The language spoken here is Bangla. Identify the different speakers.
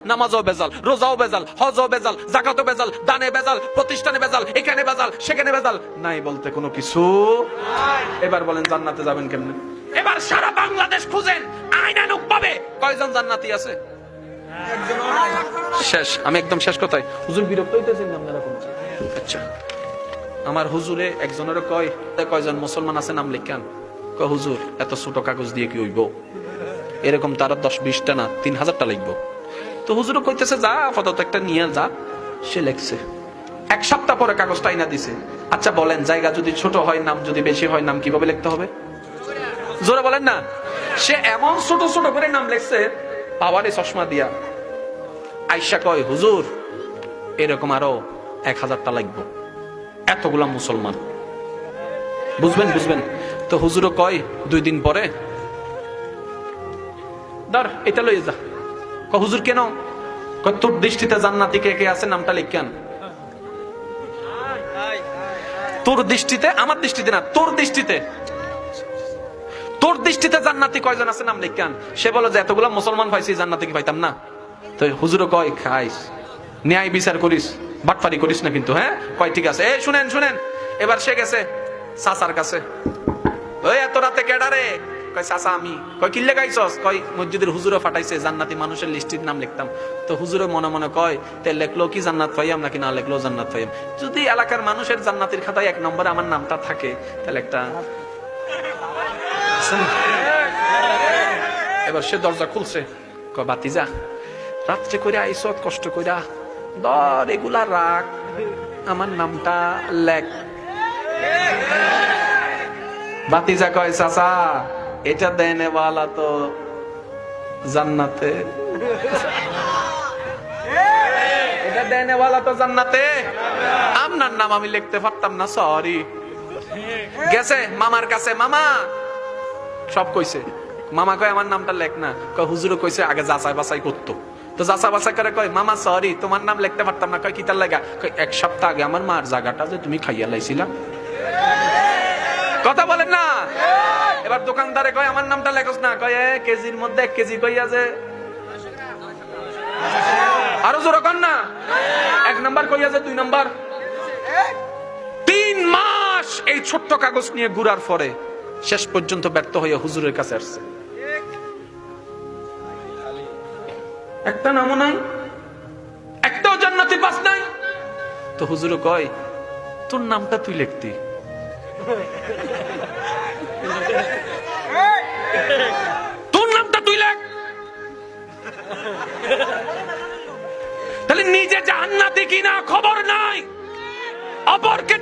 Speaker 1: নামাজও বেজাল, রোজাও বেজাল, হজও বেজাল, যাকাতও বেজাল, দানে বেজাল, প্রতিষ্ঠানে বেজাল, এখানে বেজাল, সেখানে বেজাল, নাই বলতে কোনো কিছু নাই। এবার বলেন জান্নাতে যাবেন কেমনে? এবার সারা বাংলাদেশ খুঁজেন আইনানুক ভাবে কয়জন জান্নাতি আছে? শেষ। আমি একদম শেষ কথায়, হুজুর বিরক্ত হইতেছেন আপনারা কোন? আচ্ছা, আমার হুজুরে একজনের কয়জন মুসলমান আছে নাম লিখান। কয় হুজুর এত ছোট কাগজ দিয়ে কি হইব? এরকম তারা 10-20টা না 3000টা লিখবো। তো হুজুর কইতেছে যা আপাতত একটা নিয়ে যা। সে লেখছে, এক সপ্তাহ পরে কাগজটা আইনা দিছে। আচ্ছা বলেন, জায়গা যদি ছোট হয়, নাম যদি বেশি হয়, নাম কিভাবে লিখতে হবে? জোরে বলেন না। সে এমন ছোট ছোট করে নাম লিখছে, পাওয়ারে চশমা দিয়া। আইসা কয় হুজুর এরকম আরো 1000টা লাগবে, এতগুলা মুসলমান। বুঝবেন বুঝবেন। তো হুজুরও কয় 2 দিন পরে ধর এটা লইয়ে যা। হুজুর কেন? তোর দৃষ্টিতে জান্নাতি কে কে আছে নামটা লিখান। তোর দৃষ্টিতে, আমার দৃষ্টিতে না, তোর দৃষ্টিতে, তোর দৃষ্টিতে জান্নাতি কয়জন আছে নাম লিখান। সে বলে যে এতগুলা মুসলমান পাইছি, জান্নাতি কি পাইতাম না? তো হুজুরও কয় খাইস, ন্যায় বিচার করিস, বাটপারি করিস না কিন্তু। হ্যাঁ কয় ঠিক আছে। এই শুনেন শুনেন, এবার সে গেছে চাচার কাছে। ওই এত রাতে কেডারে? কয় চাচা আমি। কয় কিল্লে গাইছস? কয় মসজিদের হুজুরও ফাটাইছে জান্নাতি মানুষের লিস্টির নাম লিখতাম। তো হুজুরও মনে মনে কয় তে লেখলো কি জান্নাত পাইয়াম নাকি না লেখলো জান্নাত পাইয়াম। যদি এলাকার মানুষের জান্নাতির খাতায় 1 নম্বরে আমার নামটা থাকে তাহলে একটা। এবার সে দরজা খুলছে। কয় বাতিজা রাত্রে কইরা আইস, কষ্ট কইরা ধর এগুলা রাখ, আমার নামটা লেখ। বাতিজা কয় চাচা এটা দেনে ওয়ালা তো জান্নাতে, এটা দেনে ওয়ালা তো জান্নাতে, আপনার নাম আমি লিখতে পারতাম না, সরি। গেছে মামার কাছে, মামা সব কইছে। মামা কয় আমার নামটা লেখ না। কয় হুজুরও কইছে আগে যাচাই বাছাই করতো। তো যাচা বাছাই করে কয় মামা সরি তোমার নাম লিখতে পারতাম না। কয় কি তার লাগা? কয় 1 সপ্তাহ আগে আমার মার জায়গাটা যে তুমি খাইয়া লাইছিলা। কথা বলেন না। এবার দোকানদারে কয় আমার নামটা লেখস না। কয় কেজির মধ্যে 1 কেজি কইয়া যে আরো জোর কর না, 1 নাম্বার কইয়া যে 2 নাম্বার। 3 মাস এই ছোট্ট কাগজ নিয়ে ঘুরার পরে শেষ পর্যন্ত ব্যর্থ হয়ে হুজুরের কাছে আসছে। একটা নামও নাই, একটাও জান্নাতি পাস নাই। তো হুজুরও কয় তোর নামটা তুই লিখতি, তোর নামটা তুই লেখ। তাহলে নিজে জান্নাতি কিনা খবর নাই, অপরকে